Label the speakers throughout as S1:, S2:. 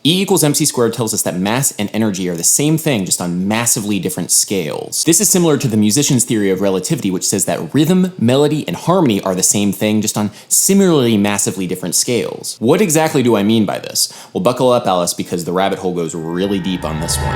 S1: E equals mc squared tells us that mass and energy are the same thing, just on massively different scales. This is similar to the musician's theory of relativity, which says that rhythm, melody, and harmony are the same thing, just on similarly massively different scales. What exactly do I mean by this? Well, buckle up, Alice, because the rabbit hole goes really deep on this one.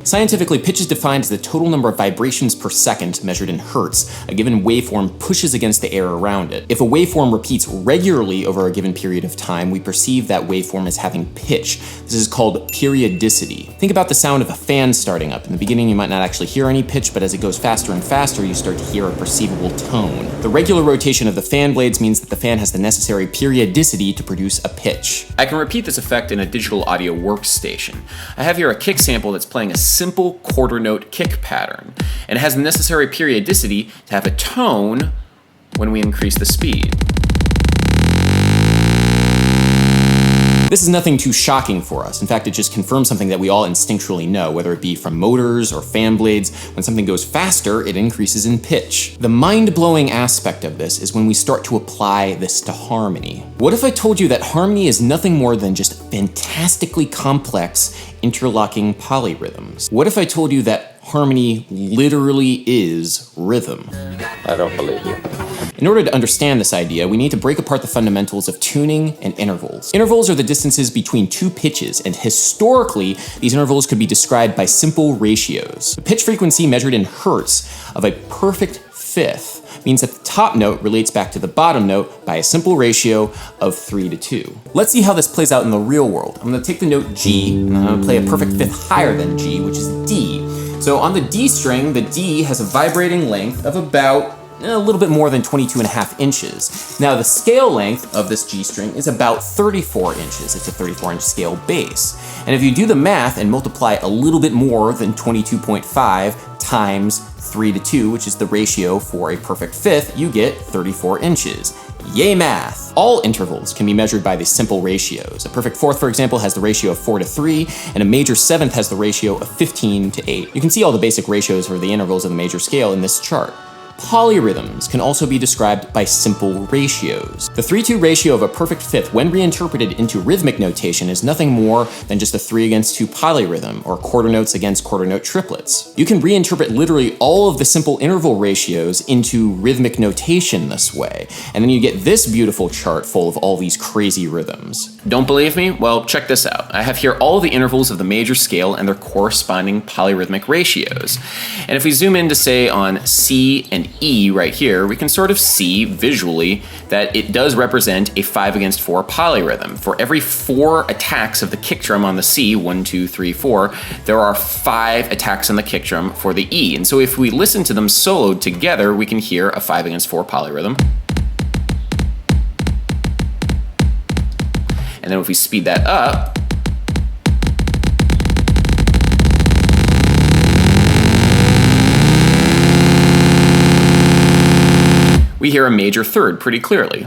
S1: Scientifically, pitch is defined as the total number of vibrations per second measured in hertz a given waveform pushes against the air around it. If a waveform repeats regularly over a given period of time, we perceive that waveform as having pitch. This is called periodicity. Think about the sound of a fan starting up. In the beginning, you might not actually hear any pitch, but as it goes faster and faster, you start to hear a perceivable tone. The regular rotation of the fan blades means that the fan has the necessary periodicity to produce a pitch. I can repeat this effect in a digital audio workstation. I have here a kick sample that's playing a simple quarter note kick pattern, and it has the necessary periodicity to have a tone when we increase the speed. This is nothing too shocking for us. In fact, it just confirms something that we all instinctually know, whether it be from motors or fan blades. When something goes faster, it increases in pitch. The mind-blowing aspect of this is when we start to apply this to harmony. What if I told you that harmony is nothing more than just fantastically complex interlocking polyrhythms? What if I told you that harmony literally is rhythm?
S2: I don't believe you.
S1: In order to understand this idea, we need to break apart the fundamentals of tuning and intervals. Intervals are the distances between two pitches, and historically, these intervals could be described by simple ratios. The pitch frequency measured in hertz of a perfect fifth means that the top note relates back to the bottom note by a simple ratio of 3:2. Let's see how this plays out in the real world. I'm going to take the note G, and I'm going to play a perfect fifth higher than G, which is D. So on the D string, the D has a vibrating length of about a little bit more than 22.5 inches. Now the scale length of this G string is about 34 inches. It's a 34-inch scale bass. And if you do the math and multiply a little bit more than 22.5 times 3:2, which is the ratio for a perfect fifth, you get 34 inches. Yay math! All intervals can be measured by these simple ratios. A perfect fourth, for example, has the ratio of 4:3, and a major seventh has the ratio of 15:8. You can see all the basic ratios for the intervals of the major scale in this chart. Polyrhythms can also be described by simple ratios. The 3:2 ratio of a perfect fifth, when reinterpreted into rhythmic notation, is nothing more than just a 3:2 polyrhythm, or quarter notes against quarter note triplets. You can reinterpret literally all of the simple interval ratios into rhythmic notation this way, and then you get this beautiful chart full of all these crazy rhythms. Don't believe me? Well, check this out. I have here all the intervals of the major scale and their corresponding polyrhythmic ratios. And if we zoom in to say on C and E right here, we can sort of see visually that it does represent a 5:4 polyrhythm. For every 4 attacks of the kick drum on the C, 1, 2, 3, 4, there are 5 attacks on the kick drum for the E. And so if we listen to them soloed together, we can hear a 5:4 polyrhythm. And then if we speed that up, we hear a major third pretty clearly.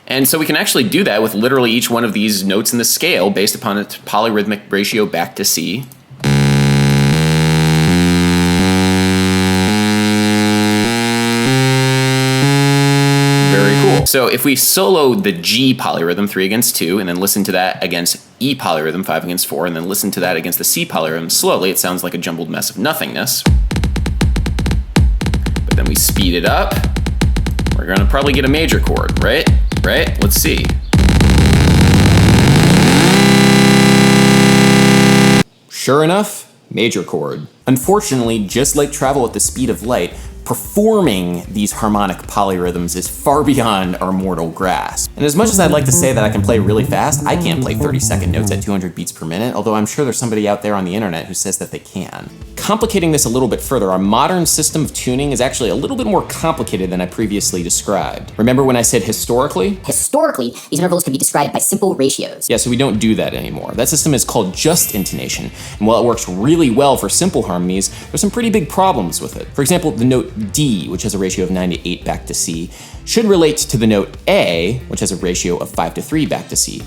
S1: And so we can actually do that with literally each one of these notes in the scale based upon its polyrhythmic ratio back to C. So if we solo the G polyrhythm 3:2 and then listen to that against E polyrhythm 5:4 and then listen to that against the C polyrhythm slowly, it sounds like a jumbled mess of nothingness. But then we speed it up, we're gonna probably get a major chord, right? Right? Let's see. Sure enough, major chord. Unfortunately, just like travel at the speed of light, performing these harmonic polyrhythms is far beyond our mortal grasp. And as much as I'd like to say that I can play really fast, I can't play 30-second notes at 200 beats per minute, although I'm sure there's somebody out there on the internet who says that they can. Complicating this a little bit further, our modern system of tuning is actually a little bit more complicated than I previously described. Remember when I said historically?
S3: Historically, these intervals can be described by simple ratios.
S1: Yeah, so we don't do that anymore. That system is called just intonation, and while it works really well for simple harmonies, there's some pretty big problems with it. For example, the note D, which has a ratio of 9 to 8 back to C, should relate to the note A, which has a ratio of 5 to 3 back to C,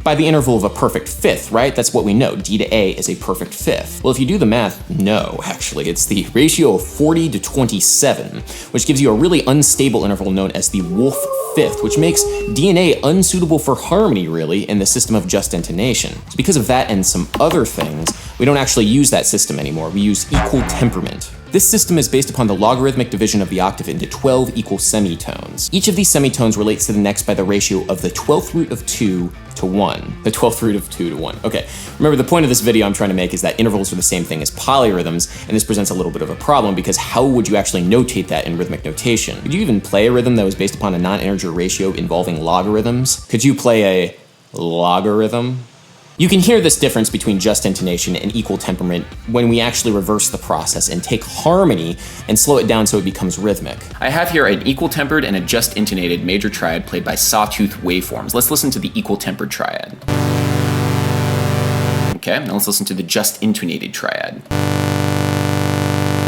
S1: by the interval of a perfect fifth, right? That's what we know. D to A is a perfect fifth. Well, if you do the math, no, actually. It's the ratio of 40 to 27, which gives you a really unstable interval known as the Wolf fifth, which makes D and A unsuitable for harmony, really, in the system of just intonation. So because of that and some other things, we don't actually use that system anymore. We use equal temperament. This system is based upon the logarithmic division of the octave into 12 equal semitones. Each of these semitones relates to the next by the ratio of the 12th root of 2 to 1. The 12th root of 2 to 1. Okay, remember the point of this video I'm trying to make is that intervals are the same thing as polyrhythms, and this presents a little bit of a problem because how would you actually notate that in rhythmic notation? Could you even play a rhythm that was based upon a non-integer ratio involving logarithms? Could you play a logarithm? You can hear this difference between just intonation and equal temperament when we actually reverse the process and take harmony and slow it down so it becomes rhythmic. I have here an equal tempered and a just intonated major triad played by sawtooth waveforms. Let's listen to the equal tempered triad. Okay, now let's listen to the just intonated triad.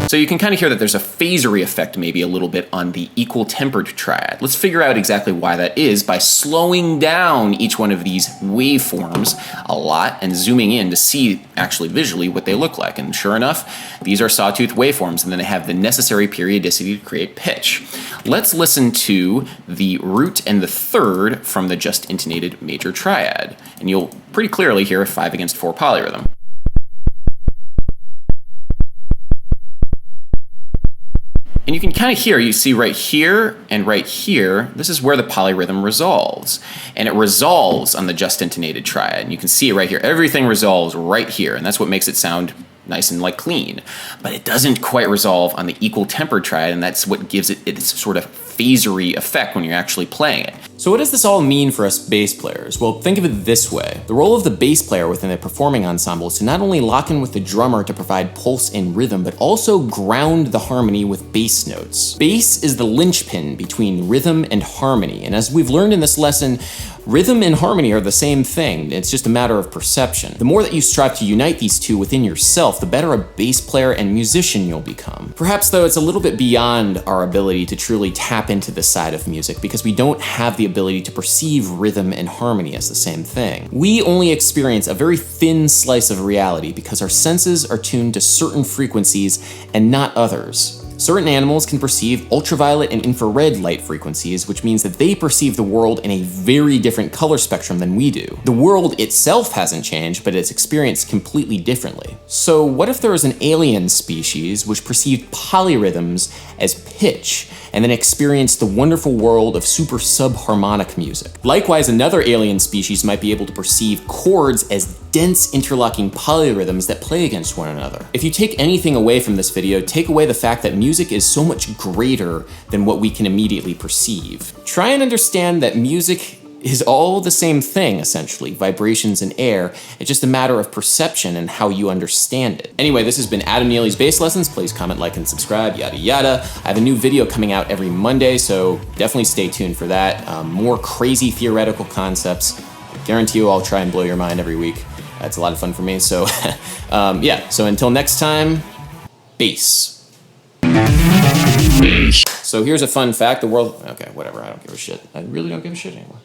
S1: So you can kind of hear that there's a phasery effect maybe a little bit on the equal tempered triad. Let's figure out exactly why that is by slowing down each one of these waveforms a lot and zooming in to see actually visually what they look like. And sure enough, these are sawtooth waveforms and then they have the necessary periodicity to create pitch. Let's listen to the root and the third from the just intonated major triad. And you'll pretty clearly hear a 5/4 polyrhythm. And you can kind of hear, you see right here and right here, this is where the polyrhythm resolves. And it resolves on the just intonated triad. And you can see it right here. Everything resolves right here. And that's what makes it sound nice and like clean. But it doesn't quite resolve on the equal tempered triad, and that's what gives it its sort of phasery effect when you're actually playing it. So what does this all mean for us bass players? Well, think of it this way. The role of the bass player within a performing ensemble is to not only lock in with the drummer to provide pulse and rhythm, but also ground the harmony with bass notes. Bass is the linchpin between rhythm and harmony, and as we've learned in this lesson, rhythm and harmony are the same thing. It's just a matter of perception. The more that you strive to unite these two within yourself, the better a bass player and musician you'll become. Perhaps though, it's a little bit beyond our ability to truly tap into this side of music because we don't have the ability to perceive rhythm and harmony as the same thing. We only experience a very thin slice of reality because our senses are tuned to certain frequencies and not others. Certain animals can perceive ultraviolet and infrared light frequencies, which means that they perceive the world in a very different color spectrum than we do. The world itself hasn't changed, but it's experienced completely differently. So what if there was an alien species which perceived polyrhythms as pitch, and then experienced the wonderful world of super subharmonic music? Likewise, another alien species might be able to perceive chords as dense interlocking polyrhythms that play against one another. If you take anything away from this video, take away the fact that music is so much greater than what we can immediately perceive. Try and understand that music is all the same thing, essentially, vibrations and air. It's just a matter of perception and how you understand it. Anyway, this has been Adam Neely's Bass Lessons. Please comment, like, and subscribe, yada yada. I have a new video coming out every Monday, so definitely stay tuned for that. More crazy theoretical concepts. I guarantee you I'll try and blow your mind every week. It's a lot of fun for me, so yeah. So until next time, bass. So here's a fun fact, okay, whatever, I don't give a shit. I really don't give a shit anymore.